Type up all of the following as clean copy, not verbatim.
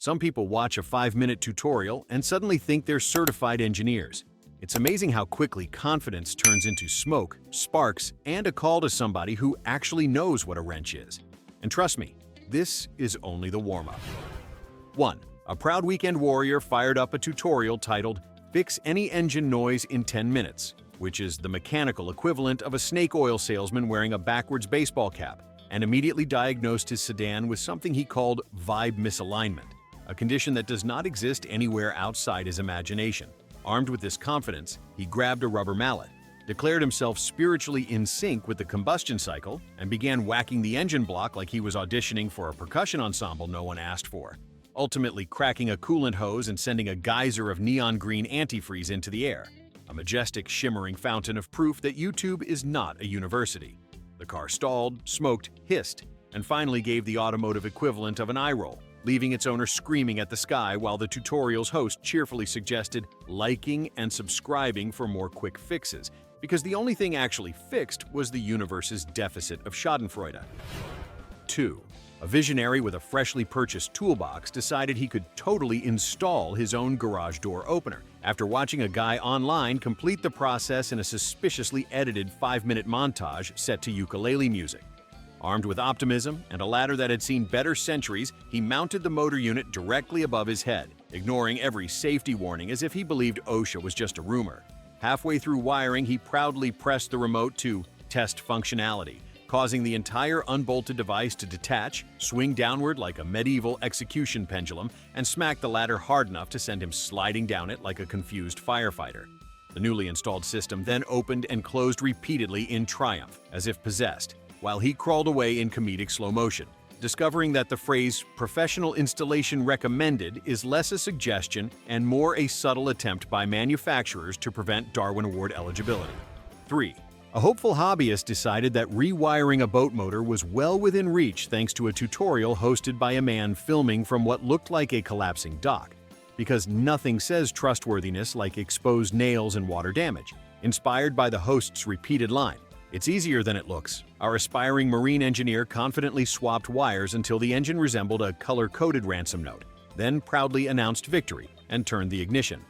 Some people watch a 5-minute tutorial and suddenly think they're certified engineers. It's amazing how quickly confidence turns into smoke, sparks, and a call to somebody who actually knows what a wrench is. And trust me, this is only the warm-up. 1. A proud weekend warrior fired up a tutorial titled "Fix Any Engine Noise in 10 Minutes," which is the mechanical equivalent of a snake oil salesman wearing a backwards baseball cap, and immediately diagnosed his sedan with something he called vibe misalignment, a condition that does not exist anywhere outside his imagination. Armed with this confidence, he grabbed a rubber mallet, declared himself spiritually in sync with the combustion cycle, and began whacking the engine block like he was auditioning for a percussion ensemble no one asked for, ultimately cracking a coolant hose and sending a geyser of neon green antifreeze into the air, a majestic, shimmering fountain of proof that YouTube is not a university. The car stalled, smoked, hissed, and finally gave the automotive equivalent of an eye roll, leaving its owner screaming at the sky while the tutorial's host cheerfully suggested liking and subscribing for more quick fixes, because the only thing actually fixed was the universe's deficit of schadenfreude. 2. A visionary with a freshly purchased toolbox decided he could totally install his own garage door opener after watching a guy online complete the process in a suspiciously edited 5-minute montage set to ukulele music. Armed with optimism and a ladder that had seen better centuries, he mounted the motor unit directly above his head, ignoring every safety warning as if he believed OSHA was just a rumor. Halfway through wiring, he proudly pressed the remote to test functionality, causing the entire unbolted device to detach, swing downward like a medieval execution pendulum, and smack the ladder hard enough to send him sliding down it like a confused firefighter. The newly installed system then opened and closed repeatedly in triumph, as if possessed, while he crawled away in comedic slow motion, discovering that the phrase "professional installation recommended" is less a suggestion and more a subtle attempt by manufacturers to prevent Darwin Award eligibility. 3. A hopeful hobbyist decided that rewiring a boat motor was well within reach thanks to a tutorial hosted by a man filming from what looked like a collapsing dock, because nothing says trustworthiness like exposed nails and water damage. Inspired by the host's repeated line, "It's easier than it looks," our aspiring marine engineer confidently swapped wires until the engine resembled a color-coded ransom note, then proudly announced victory and turned the ignition.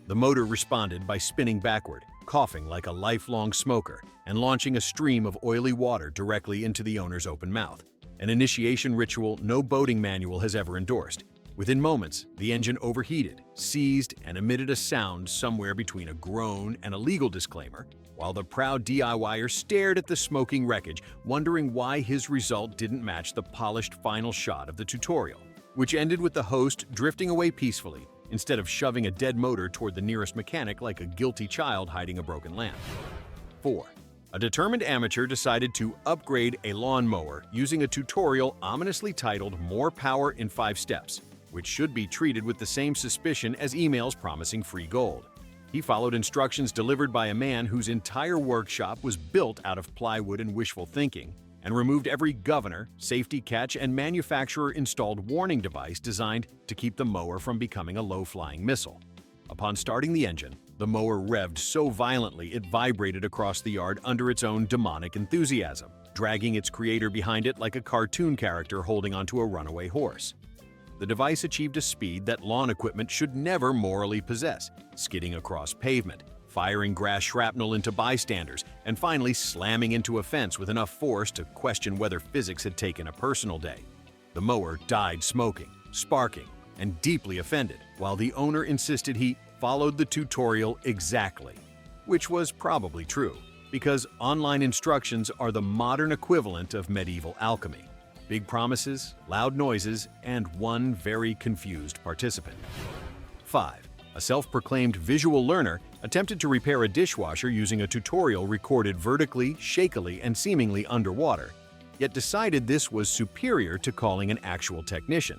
The motor responded by spinning backward, coughing like a lifelong smoker, and launching a stream of oily water directly into the owner's open mouth, an initiation ritual no boating manual has ever endorsed. Within moments, the engine overheated, seized, and emitted a sound somewhere between a groan and a legal disclaimer, while the proud DIYer stared at the smoking wreckage, wondering why his result didn't match the polished final shot of the tutorial, which ended with the host drifting away peacefully, instead of shoving a dead motor toward the nearest mechanic like a guilty child hiding a broken lamp. 4. A determined amateur decided to upgrade a lawn-mower using a tutorial ominously titled "More Power in 5 Steps," which should be treated with the same suspicion as emails promising free gold. He followed instructions delivered by a man whose entire workshop was built out of plywood and wishful thinking, and removed every governor, safety catch, and manufacturer-installed warning device designed to keep the mower from becoming a low-flying missile. Upon starting the engine, the mower revved so violently it vibrated across the yard under its own demonic enthusiasm, dragging its creator behind it like a cartoon character holding onto a runaway horse. The device achieved a speed that lawn equipment should never morally possess, skidding across pavement, firing grass shrapnel into bystanders, and finally slamming into a fence with enough force to question whether physics had taken a personal day. The mower died smoking, sparking, and deeply offended, while the owner insisted he followed the tutorial exactly, which was probably true, because online instructions are the modern equivalent of medieval alchemy. Big promises, loud noises, and one very confused participant. 5. A self-proclaimed visual learner attempted to repair a dishwasher using a tutorial recorded vertically, shakily, and seemingly underwater, yet decided this was superior to calling an actual technician.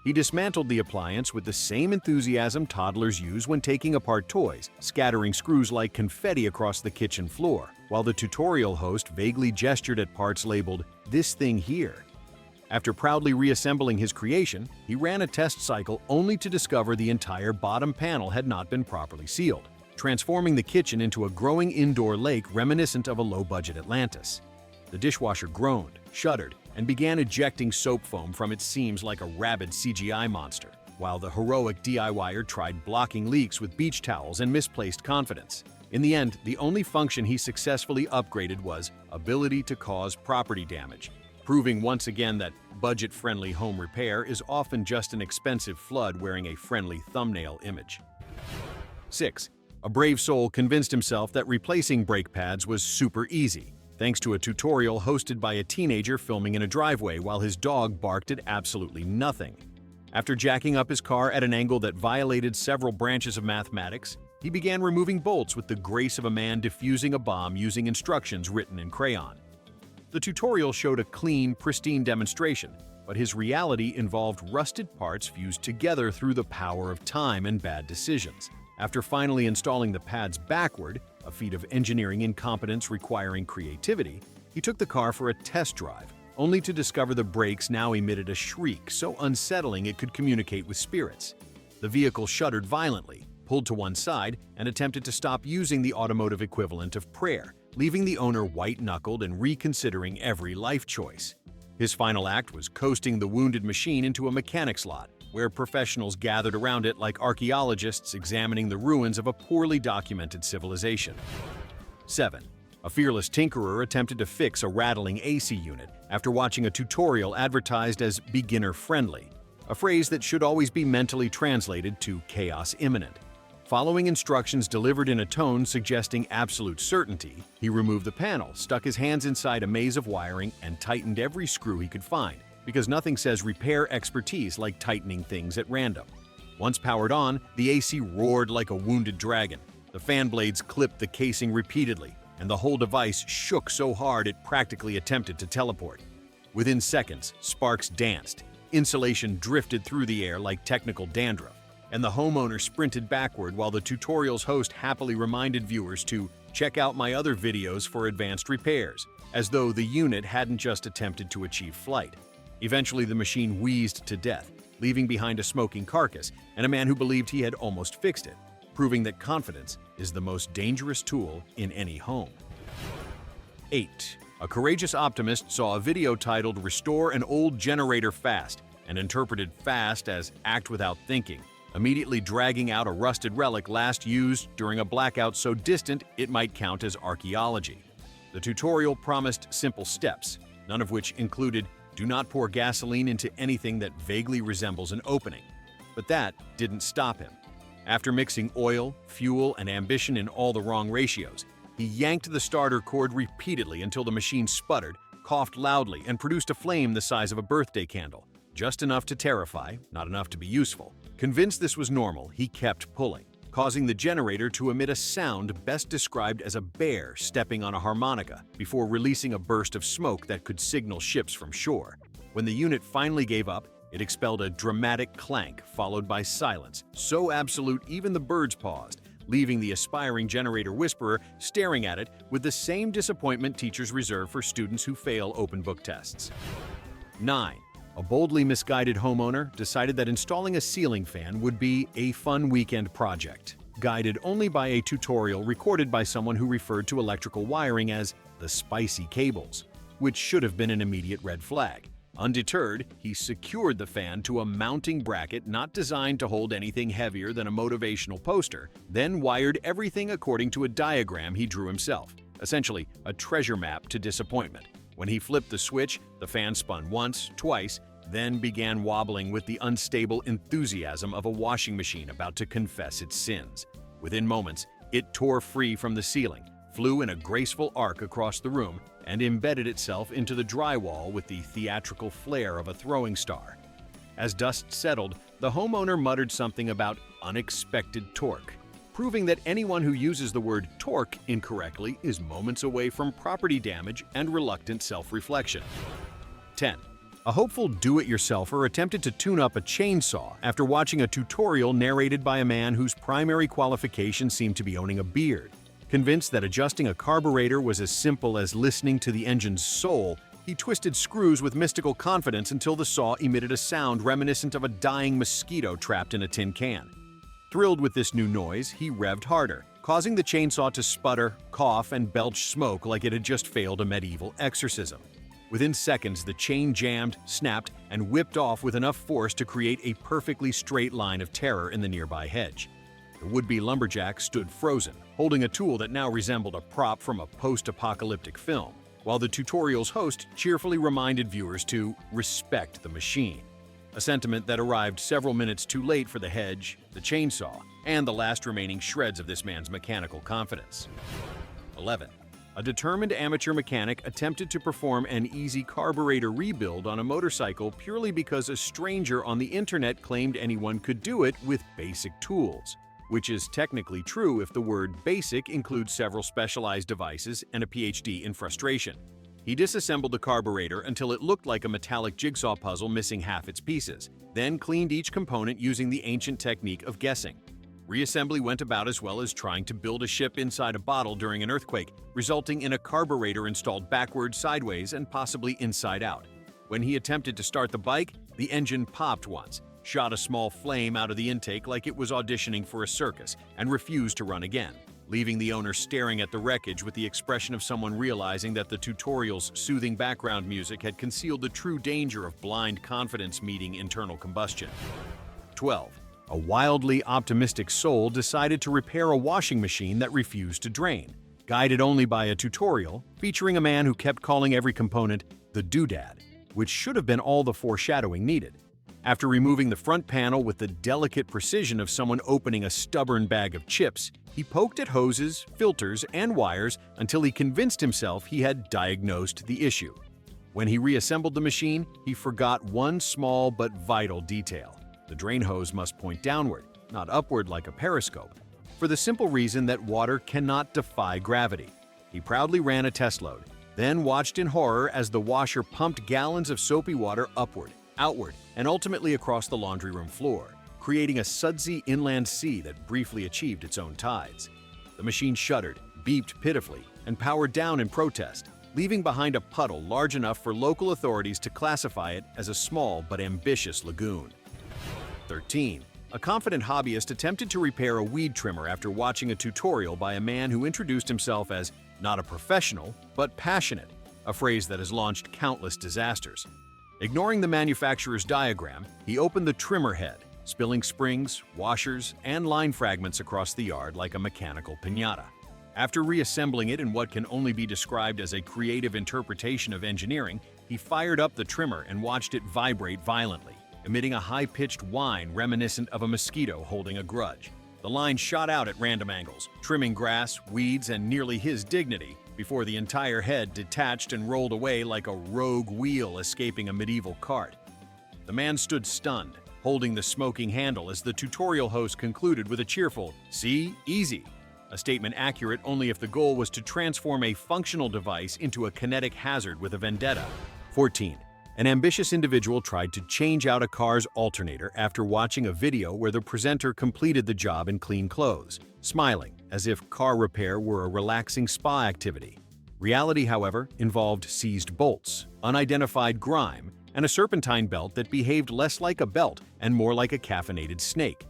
He dismantled the appliance with the same enthusiasm toddlers use when taking apart toys, scattering screws like confetti across the kitchen floor, while the tutorial host vaguely gestured at parts labeled, "This thing here." After proudly reassembling his creation, he ran a test cycle only to discover the entire bottom panel had not been properly sealed, transforming the kitchen into a growing indoor lake reminiscent of a low-budget Atlantis. The dishwasher groaned, shuddered, and began ejecting soap foam from its seams like a rabid CGI monster, while the heroic DIYer tried blocking leaks with beach towels and misplaced confidence. In the end, the only function he successfully upgraded was ability to cause property damage, proving once again that budget-friendly home repair is often just an expensive flood wearing a friendly thumbnail image. 6. A brave soul convinced himself that replacing brake pads was super easy, thanks to a tutorial hosted by a teenager filming in a driveway while his dog barked at absolutely nothing. After jacking up his car at an angle that violated several branches of mathematics, he began removing bolts with the grace of a man defusing a bomb using instructions written in crayon. The tutorial showed a clean, pristine demonstration, but his reality involved rusted parts fused together through the power of time and bad decisions. After finally installing the pads backward, a feat of engineering incompetence requiring creativity, he took the car for a test drive, only to discover the brakes now emitted a shriek so unsettling it could communicate with spirits. The vehicle shuddered violently, pulled to one side, and attempted to stop using the automotive equivalent of prayer, leaving the owner white-knuckled and reconsidering every life choice. His final act was coasting the wounded machine into a mechanic's lot, where professionals gathered around it like archaeologists examining the ruins of a poorly documented civilization. 7. A fearless tinkerer attempted to fix a rattling AC unit after watching a tutorial advertised as beginner-friendly, a phrase that should always be mentally translated to chaos imminent. Following instructions delivered in a tone suggesting absolute certainty, he removed the panel, stuck his hands inside a maze of wiring, and tightened every screw he could find, because nothing says repair expertise like tightening things at random. Once powered on, the AC roared like a wounded dragon. The fan blades clipped the casing repeatedly, and the whole device shook so hard it practically attempted to teleport. Within seconds, sparks danced, insulation drifted through the air like technical dandruff, and the homeowner sprinted backward while the tutorial's host happily reminded viewers to check out my other videos for advanced repairs, as though the unit hadn't just attempted to achieve flight. Eventually, the machine wheezed to death, leaving behind a smoking carcass and a man who believed he had almost fixed it, proving that confidence is the most dangerous tool in any home. 8. A courageous optimist saw a video titled "Restore an Old Generator Fast" and interpreted fast as act without thinking, immediately dragging out a rusted relic last used during a blackout so distant it might count as archaeology. The tutorial promised simple steps, none of which included do not pour gasoline into anything that vaguely resembles an opening. But that didn't stop him. After mixing oil, fuel, and ambition in all the wrong ratios, he yanked the starter cord repeatedly until the machine sputtered, coughed loudly, and produced a flame the size of a birthday candle, just enough to terrify, not enough to be useful. Convinced this was normal, he kept pulling, causing the generator to emit a sound best described as a bear stepping on a harmonica before releasing a burst of smoke that could signal ships from shore. When the unit finally gave up, it expelled a dramatic clank followed by silence, so absolute even the birds paused, leaving the aspiring generator whisperer staring at it with the same disappointment teachers reserve for students who fail open book tests. 9. A boldly misguided homeowner decided that installing a ceiling fan would be a fun weekend project, guided only by a tutorial recorded by someone who referred to electrical wiring as the spicy cables, which should have been an immediate red flag. Undeterred, he secured the fan to a mounting bracket not designed to hold anything heavier than a motivational poster, then wired everything according to a diagram he drew himself, essentially a treasure map to disappointment. When he flipped the switch, the fan spun once, twice, then began wobbling with the unstable enthusiasm of a washing machine about to confess its sins. Within moments, it tore free from the ceiling, flew in a graceful arc across the room, and embedded itself into the drywall with the theatrical flair of a throwing star. As dust settled, the homeowner muttered something about unexpected torque, proving that anyone who uses the word torque incorrectly is moments away from property damage and reluctant self-reflection. 10. A hopeful do-it-yourselfer attempted to tune up a chainsaw after watching a tutorial narrated by a man whose primary qualification seemed to be owning a beard. Convinced that adjusting a carburetor was as simple as listening to the engine's soul, he twisted screws with mystical confidence until the saw emitted a sound reminiscent of a dying mosquito trapped in a tin can. Thrilled with this new noise, he revved harder, causing the chainsaw to sputter, cough, and belch smoke like it had just failed a medieval exorcism. Within seconds, the chain jammed, snapped, and whipped off with enough force to create a perfectly straight line of terror in the nearby hedge. The would-be lumberjack stood frozen, holding a tool that now resembled a prop from a post-apocalyptic film, while the tutorial's host cheerfully reminded viewers to respect the machine, a sentiment that arrived several minutes too late for the hedge, the chainsaw, and the last remaining shreds of this man's mechanical confidence. 11. A determined amateur mechanic attempted to perform an easy carburetor rebuild on a motorcycle purely because a stranger on the internet claimed anyone could do it with basic tools, which is technically true if the word basic includes several specialized devices and a PhD in frustration. He disassembled the carburetor until it looked like a metallic jigsaw puzzle missing half its pieces, then cleaned each component using the ancient technique of guessing. Reassembly went about as well as trying to build a ship inside a bottle during an earthquake, resulting in a carburetor installed backwards, sideways, and possibly inside out. When he attempted to start the bike, the engine popped once, shot a small flame out of the intake like it was auditioning for a circus, and refused to run again, leaving the owner staring at the wreckage with the expression of someone realizing that the tutorial's soothing background music had concealed the true danger of blind confidence meeting internal combustion. 12. A wildly optimistic soul decided to repair a washing machine that refused to drain, guided only by a tutorial featuring a man who kept calling every component the doodad, which should have been all the foreshadowing needed. After removing the front panel with the delicate precision of someone opening a stubborn bag of chips, he poked at hoses, filters, and wires until he convinced himself he had diagnosed the issue. When he reassembled the machine, he forgot one small but vital detail. The drain hose must point downward, not upward like a periscope, for the simple reason that water cannot defy gravity. He proudly ran a test load, then watched in horror as the washer pumped gallons of soapy water upward, outward, and ultimately across the laundry room floor, creating a sudsy inland sea that briefly achieved its own tides. The machine shuddered, beeped pitifully, and powered down in protest, leaving behind a puddle large enough for local authorities to classify it as a small but ambitious lagoon. 13. A confident hobbyist attempted to repair a weed trimmer after watching a tutorial by a man who introduced himself as not a professional, but passionate, a phrase that has launched countless disasters. Ignoring the manufacturer's diagram, he opened the trimmer head, spilling springs, washers, and line fragments across the yard like a mechanical piñata. After reassembling it in what can only be described as a creative interpretation of engineering, he fired up the trimmer and watched it vibrate violently, emitting a high-pitched whine reminiscent of a mosquito holding a grudge. The line shot out at random angles, trimming grass, weeds, and nearly his dignity, before the entire head detached and rolled away like a rogue wheel escaping a medieval cart. The man stood stunned, holding the smoking handle as the tutorial host concluded with a cheerful, "See, easy," a statement accurate only if the goal was to transform a functional device into a kinetic hazard with a vendetta. 14. An ambitious individual tried to change out a car's alternator after watching a video where the presenter completed the job in clean clothes, smiling as if car repair were a relaxing spa activity. Reality, however, involved seized bolts, unidentified grime, and a serpentine belt that behaved less like a belt and more like a caffeinated snake.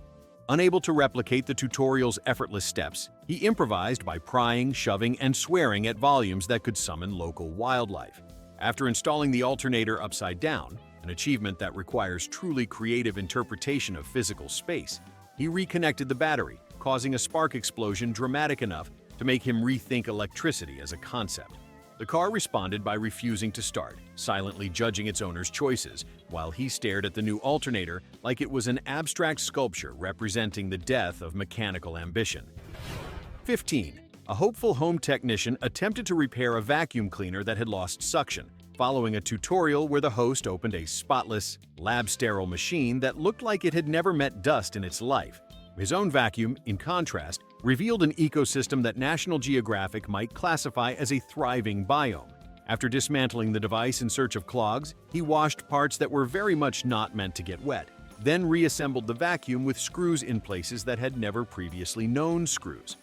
Unable to replicate the tutorial's effortless steps, he improvised by prying, shoving, and swearing at volumes that could summon local wildlife. After installing the alternator upside down, an achievement that requires truly creative interpretation of physical space, he reconnected the battery, causing a spark explosion dramatic enough to make him rethink electricity as a concept. The car responded by refusing to start, silently judging its owner's choices, while he stared at the new alternator like it was an abstract sculpture representing the death of mechanical ambition. 15. A hopeful home technician attempted to repair a vacuum cleaner that had lost suction, following a tutorial where the host opened a spotless, lab-sterile machine that looked like it had never met dust in its life. His own vacuum, in contrast, revealed an ecosystem that National Geographic might classify as a thriving biome. After dismantling the device in search of clogs, he washed parts that were very much not meant to get wet, then reassembled the vacuum with screws in places that had never previously known screws.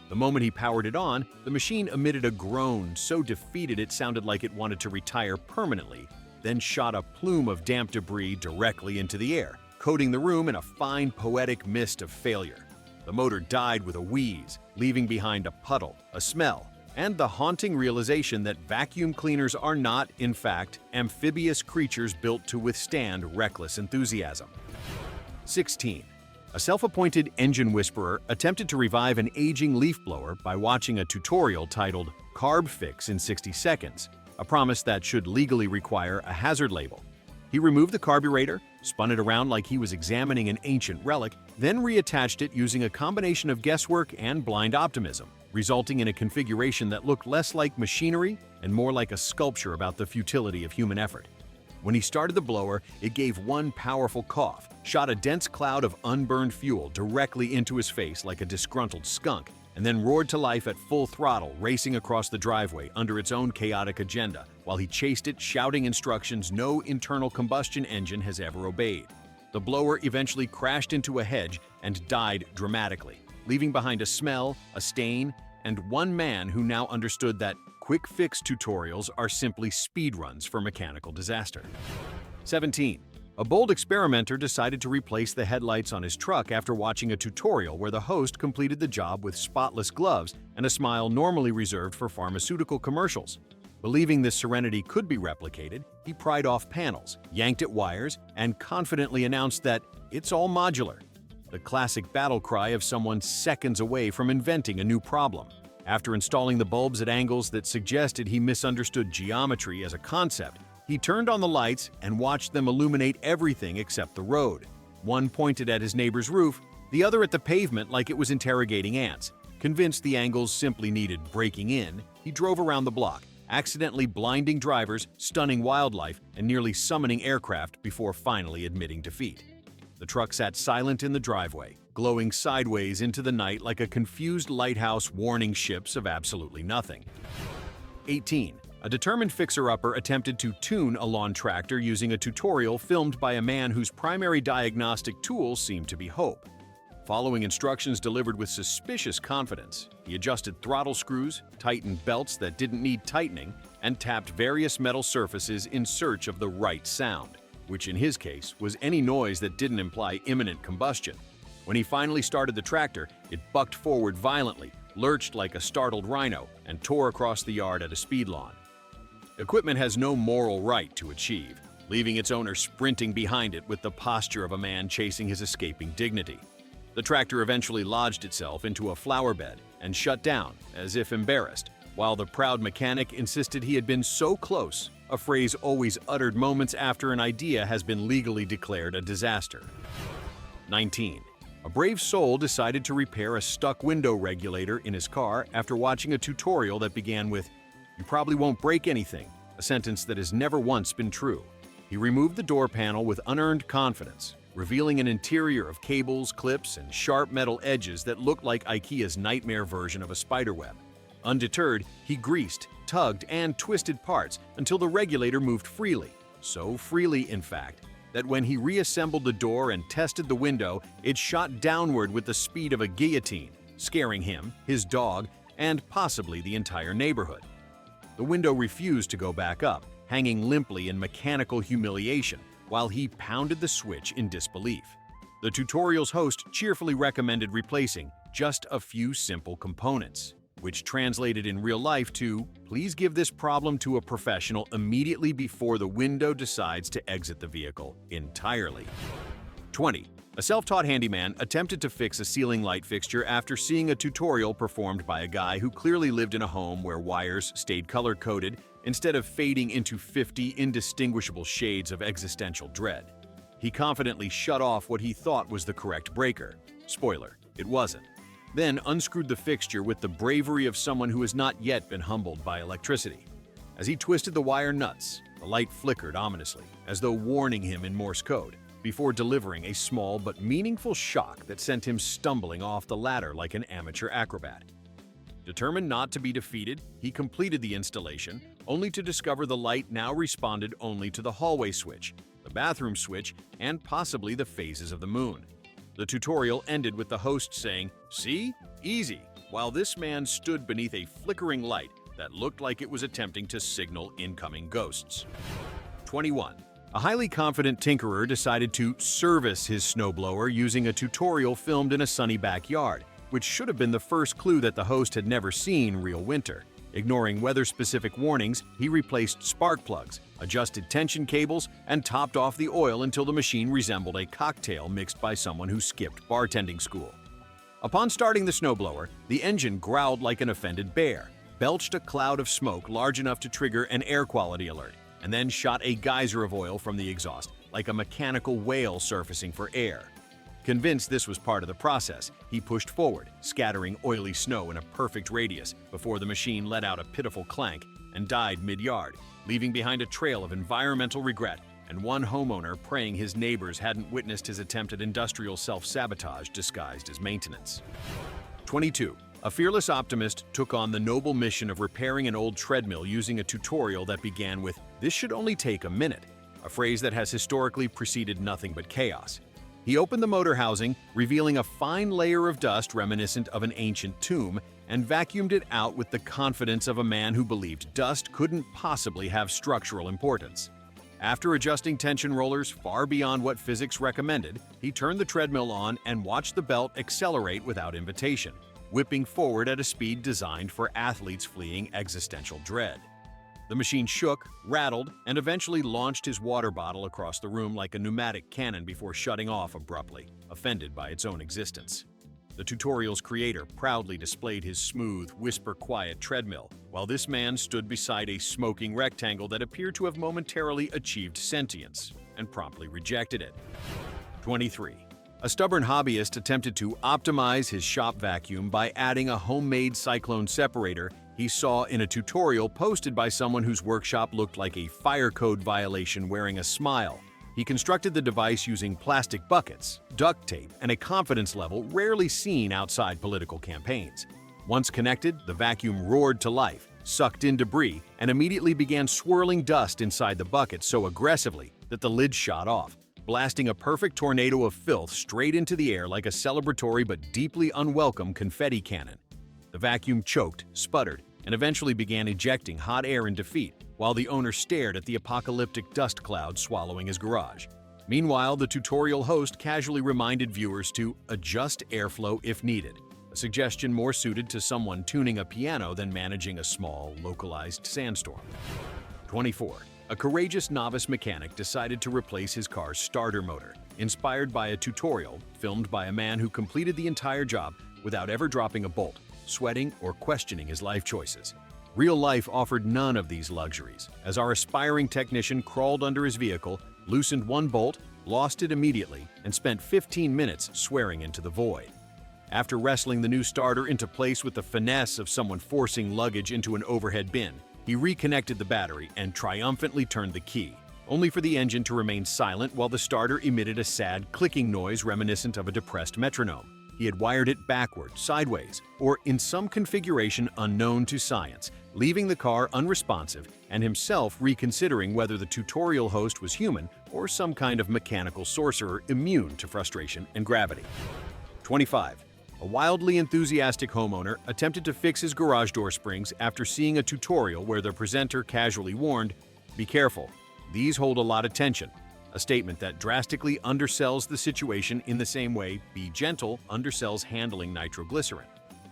The moment he powered it on, the machine emitted a groan so defeated it sounded like it wanted to retire permanently, then shot a plume of damp debris directly into the air, coating the room in a fine poetic mist of failure. The motor died with a wheeze, leaving behind a puddle, a smell, and the haunting realization that vacuum cleaners are not, in fact, amphibious creatures built to withstand reckless enthusiasm. 16. A self-appointed engine whisperer attempted to revive an aging leaf blower by watching a tutorial titled "Carb Fix in 60 Seconds," a promise that should legally require a hazard label. He removed the carburetor, spun it around like he was examining an ancient relic, then reattached it using a combination of guesswork and blind optimism, resulting in a configuration that looked less like machinery and more like a sculpture about the futility of human effort. When he started the blower, it gave one powerful cough, shot a dense cloud of unburned fuel directly into his face like a disgruntled skunk, and then roared to life at full throttle, racing across the driveway under its own chaotic agenda, while he chased it, shouting instructions no internal combustion engine has ever obeyed. The blower eventually crashed into a hedge and died dramatically, leaving behind a smell, a stain, and one man who now understood that quick fix tutorials are simply speedruns for mechanical disaster. 17. A bold experimenter decided to replace the headlights on his truck after watching a tutorial where the host completed the job with spotless gloves and a smile normally reserved for pharmaceutical commercials. Believing this serenity could be replicated, he pried off panels, yanked at wires, and confidently announced that it's all modular. The classic battle cry of someone seconds away from inventing a new problem. After installing the bulbs at angles that suggested he misunderstood geometry as a concept, he turned on the lights and watched them illuminate everything except the road. One pointed at his neighbor's roof, the other at the pavement like it was interrogating ants. Convinced the angles simply needed breaking in, he drove around the block, accidentally blinding drivers, stunning wildlife, and nearly summoning aircraft before finally admitting defeat. The truck sat silent in the driveway, glowing sideways into the night like a confused lighthouse warning ships of absolutely nothing. 18. A determined fixer-upper attempted to tune a lawn tractor using a tutorial filmed by a man whose primary diagnostic tool seemed to be hope. Following instructions delivered with suspicious confidence, he adjusted throttle screws, tightened belts that didn't need tightening, and tapped various metal surfaces in search of the right sound, which in his case was any noise that didn't imply imminent combustion. When he finally started the tractor, it bucked forward violently, lurched like a startled rhino, and tore across the yard at a speed lawn. Equipment has no moral right to achieve, leaving its owner sprinting behind it with the posture of a man chasing his escaping dignity. The tractor eventually lodged itself into a flower bed and shut down, as if embarrassed, while the proud mechanic insisted he had been so close, a phrase always uttered moments after an idea has been legally declared a disaster. 19. A brave soul decided to repair a stuck window regulator in his car after watching a tutorial that began with, "You probably won't break anything," a sentence that has never once been true. He removed the door panel with unearned confidence, revealing an interior of cables, clips, and sharp metal edges that looked like IKEA's nightmare version of a spiderweb. Undeterred, he greased, tugged, and twisted parts until the regulator moved freely. So freely, in fact, that when he reassembled the door and tested the window, it shot downward with the speed of a guillotine, scaring him, his dog, and possibly the entire neighborhood. The window refused to go back up, hanging limply in mechanical humiliation, while he pounded the switch in disbelief. The tutorial's host cheerfully recommended replacing just a few simple components, which translated in real life to, "Please give this problem to a professional immediately before the window decides to exit the vehicle entirely." 20. A self-taught handyman attempted to fix a ceiling light fixture after seeing a tutorial performed by a guy who clearly lived in a home where wires stayed color-coded instead of fading into 50 indistinguishable shades of existential dread. He confidently shut off what he thought was the correct breaker. Spoiler, it wasn't. Then unscrewed the fixture with the bravery of someone who has not yet been humbled by electricity. As he twisted the wire nuts, the light flickered ominously, as though warning him in Morse code, before delivering a small but meaningful shock that sent him stumbling off the ladder like an amateur acrobat. Determined not to be defeated, he completed the installation, only to discover the light now responded only to the hallway switch, the bathroom switch, and possibly the phases of the moon. The tutorial ended with the host saying, "See? Easy," while this man stood beneath a flickering light that looked like it was attempting to signal incoming ghosts. 21. A highly confident tinkerer decided to service his snowblower using a tutorial filmed in a sunny backyard, which should have been the first clue that the host had never seen real winter. Ignoring weather-specific warnings, he replaced spark plugs, adjusted tension cables, and topped off the oil until the machine resembled a cocktail mixed by someone who skipped bartending school. Upon starting the snowblower, the engine growled like an offended bear, belched a cloud of smoke large enough to trigger an air quality alert, and then shot a geyser of oil from the exhaust, like a mechanical whale surfacing for air. Convinced this was part of the process, he pushed forward, scattering oily snow in a perfect radius before the machine let out a pitiful clank and died mid-yard, leaving behind a trail of environmental regret and one homeowner praying his neighbors hadn't witnessed his attempt at industrial self-sabotage disguised as maintenance. 22. A fearless optimist took on the noble mission of repairing an old treadmill using a tutorial that began with, "This should only take a minute," a phrase that has historically preceded nothing but chaos. He opened the motor housing, revealing a fine layer of dust reminiscent of an ancient tomb, and vacuumed it out with the confidence of a man who believed dust couldn't possibly have structural importance. After adjusting tension rollers far beyond what physics recommended, he turned the treadmill on and watched the belt accelerate without invitation, whipping forward at a speed designed for athletes fleeing existential dread. The machine shook, rattled, and eventually launched his water bottle across the room like a pneumatic cannon before shutting off abruptly, offended by its own existence. The tutorial's creator proudly displayed his smooth, whisper-quiet treadmill, while this man stood beside a smoking rectangle that appeared to have momentarily achieved sentience, and promptly rejected it. 23. A stubborn hobbyist attempted to optimize his shop vacuum by adding a homemade cyclone separator he saw in a tutorial posted by someone whose workshop looked like a fire code violation wearing a smile. He constructed the device using plastic buckets, duct tape, and a confidence level rarely seen outside political campaigns. Once connected, the vacuum roared to life, sucked in debris, and immediately began swirling dust inside the bucket so aggressively that the lid shot off, blasting a perfect tornado of filth straight into the air like a celebratory but deeply unwelcome confetti cannon. The vacuum choked, sputtered, and eventually began ejecting hot air in defeat, while the owner stared at the apocalyptic dust cloud swallowing his garage. Meanwhile, the tutorial host casually reminded viewers to adjust airflow if needed, a suggestion more suited to someone tuning a piano than managing a small, localized sandstorm. 24. A courageous novice mechanic decided to replace his car's starter motor, inspired by a tutorial filmed by a man who completed the entire job without ever dropping a bolt, sweating, or questioning his life choices. Real life offered none of these luxuries, as our aspiring technician crawled under his vehicle, loosened one bolt, lost it immediately, and spent 15 minutes swearing into the void. After wrestling the new starter into place with the finesse of someone forcing luggage into an overhead bin, he reconnected the battery and triumphantly turned the key, only for the engine to remain silent while the starter emitted a sad clicking noise reminiscent of a depressed metronome. He had wired it backward, sideways, or in some configuration unknown to science, leaving the car unresponsive and himself reconsidering whether the tutorial host was human or some kind of mechanical sorcerer immune to frustration and gravity. 25. A wildly enthusiastic homeowner attempted to fix his garage door springs after seeing a tutorial where the presenter casually warned, "Be careful, these hold a lot of tension," a statement that drastically undersells the situation in the same way "Be gentle" undersells handling nitroglycerin.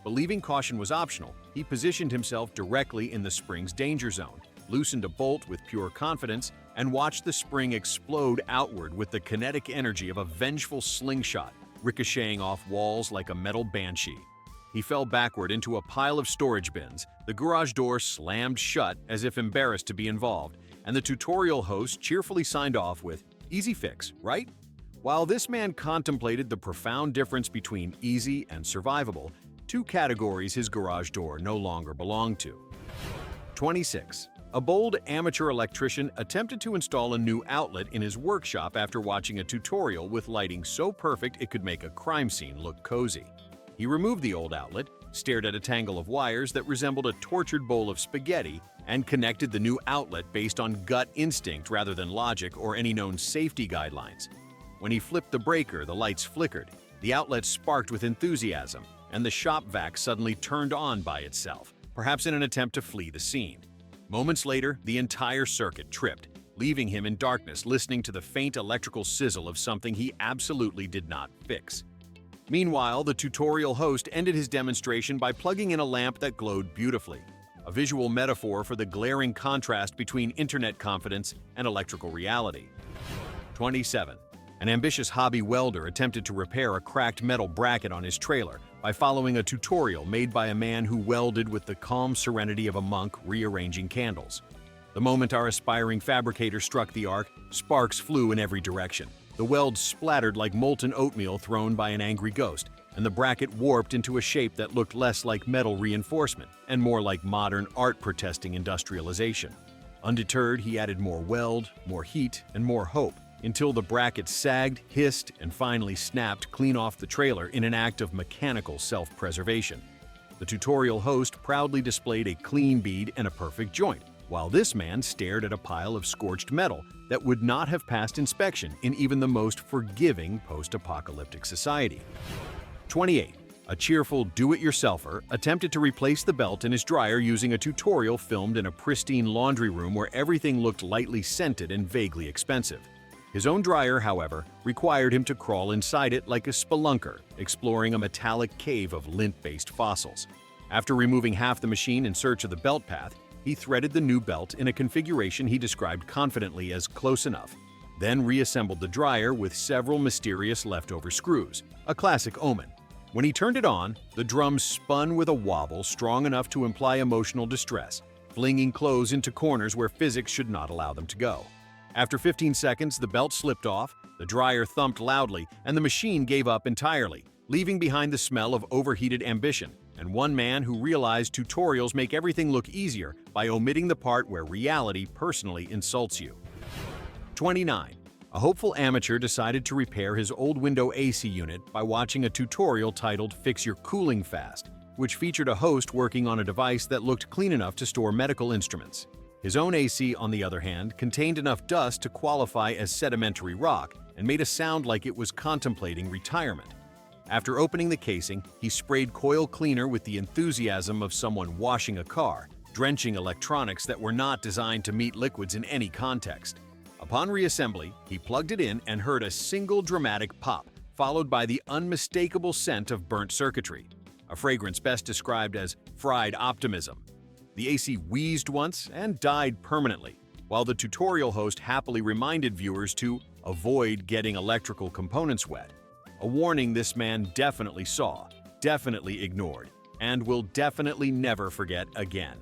Believing caution was optional, he positioned himself directly in the spring's danger zone, loosened a bolt with pure confidence, and watched the spring explode outward with the kinetic energy of a vengeful slingshot, ricocheting off walls like a metal banshee. He fell backward into a pile of storage bins, the garage door slammed shut as if embarrassed to be involved, and the tutorial host cheerfully signed off with, "Easy fix, right?" While this man contemplated the profound difference between easy and survivable, two categories his garage door no longer belonged to. 26. A bold amateur electrician attempted to install a new outlet in his workshop after watching a tutorial with lighting so perfect it could make a crime scene look cozy. He removed the old outlet, stared at a tangle of wires that resembled a tortured bowl of spaghetti, and connected the new outlet based on gut instinct rather than logic or any known safety guidelines. When he flipped the breaker, the lights flickered, the outlet sparked with enthusiasm, and the shop vac suddenly turned on by itself, perhaps in an attempt to flee the scene. Moments later, the entire circuit tripped, leaving him in darkness listening to the faint electrical sizzle of something he absolutely did not fix. Meanwhile, the tutorial host ended his demonstration by plugging in a lamp that glowed beautifully. a visual metaphor for the glaring contrast between internet confidence and electrical reality. 27. An ambitious hobby welder attempted to repair a cracked metal bracket on his trailer by following a tutorial made by a man who welded with the calm serenity of a monk rearranging candles. The moment our aspiring fabricator struck the arc, sparks flew in every direction. The weld splattered like molten oatmeal thrown by an angry ghost, and the bracket warped into a shape that looked less like metal reinforcement and more like modern art protesting industrialization. Undeterred, he added more weld, more heat, and more hope, until the bracket sagged, hissed, and finally snapped clean off the trailer in an act of mechanical self-preservation. The tutorial host proudly displayed a clean bead and a perfect joint, while this man stared at a pile of scorched metal that would not have passed inspection in even the most forgiving post-apocalyptic society. 28. A cheerful do-it-yourselfer attempted to replace the belt in his dryer using a tutorial filmed in a pristine laundry room where everything looked lightly scented and vaguely expensive. His own dryer, however, required him to crawl inside it like a spelunker, exploring a metallic cave of lint-based fossils. After removing half the machine in search of the belt path, he threaded the new belt in a configuration he described confidently as close enough, then reassembled the dryer with several mysterious leftover screws, a classic omen. When he turned it on, the drum spun with a wobble strong enough to imply emotional distress, flinging clothes into corners where physics should not allow them to go. After 15 seconds, the belt slipped off, the dryer thumped loudly, and the machine gave up entirely, leaving behind the smell of overheated ambition and one man who realized tutorials make everything look easier by omitting the part where reality personally insults you. 29. A hopeful amateur decided to repair his old window AC unit by watching a tutorial titled "Fix Your Cooling Fast," which featured a host working on a device that looked clean enough to store medical instruments. His own AC, on the other hand, contained enough dust to qualify as sedimentary rock and made a sound like it was contemplating retirement. After opening the casing, he sprayed coil cleaner with the enthusiasm of someone washing a car, drenching electronics that were not designed to meet liquids in any context. Upon reassembly, he plugged it in and heard a single dramatic pop, followed by the unmistakable scent of burnt circuitry, a fragrance best described as fried optimism. The AC wheezed once and died permanently, while the tutorial host happily reminded viewers to avoid getting electrical components wet. A warning this man definitely saw, definitely ignored, and will definitely never forget again.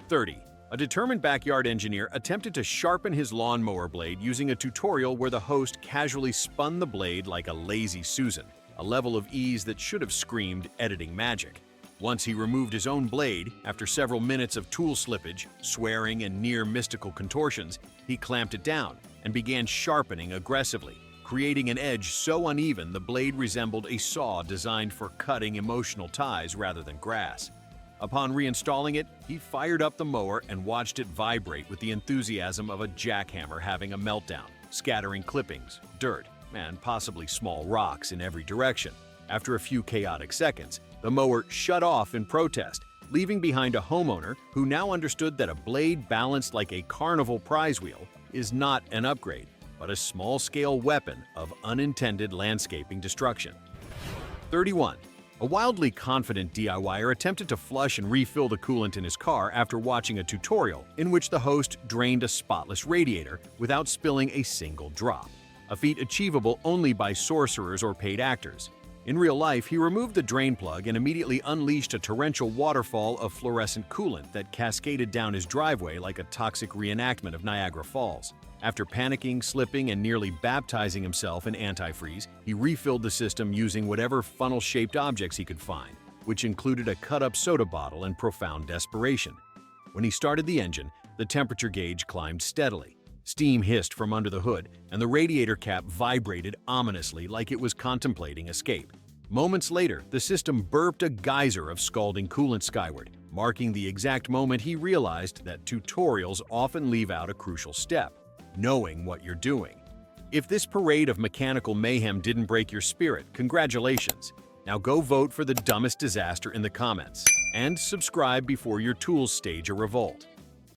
30. A determined backyard engineer attempted to sharpen his lawnmower blade using a tutorial where the host casually spun the blade like a lazy Susan, a level of ease that should have screamed editing magic. Once he removed his own blade, after several minutes of tool slippage, swearing, and near mystical contortions, he clamped it down and began sharpening aggressively, creating an edge so uneven the blade resembled a saw designed for cutting emotional ties rather than grass. Upon reinstalling it, he fired up the mower and watched it vibrate with the enthusiasm of a jackhammer having a meltdown, scattering clippings, dirt, and possibly small rocks in every direction. After a few chaotic seconds, the mower shut off in protest, leaving behind a homeowner who now understood that a blade balanced like a carnival prize wheel is not an upgrade, but a small-scale weapon of unintended landscaping destruction. 31. A wildly confident DIYer attempted to flush and refill the coolant in his car after watching a tutorial in which the host drained a spotless radiator without spilling a single drop, a feat achievable only by sorcerers or paid actors. In real life, he removed the drain plug and immediately unleashed a torrential waterfall of fluorescent coolant that cascaded down his driveway like a toxic reenactment of Niagara Falls. After panicking, slipping, and nearly baptizing himself in antifreeze, he refilled the system using whatever funnel-shaped objects he could find, which included a cut-up soda bottle and profound desperation. When he started the engine, the temperature gauge climbed steadily. Steam hissed from under the hood, and the radiator cap vibrated ominously like it was contemplating escape. Moments later, the system burped a geyser of scalding coolant skyward, marking the exact moment he realized that tutorials often leave out a crucial step: knowing what you're doing. If this parade of mechanical mayhem didn't break your spirit, congratulations. Now go vote for the dumbest disaster in the comments, and subscribe before your tools stage a revolt.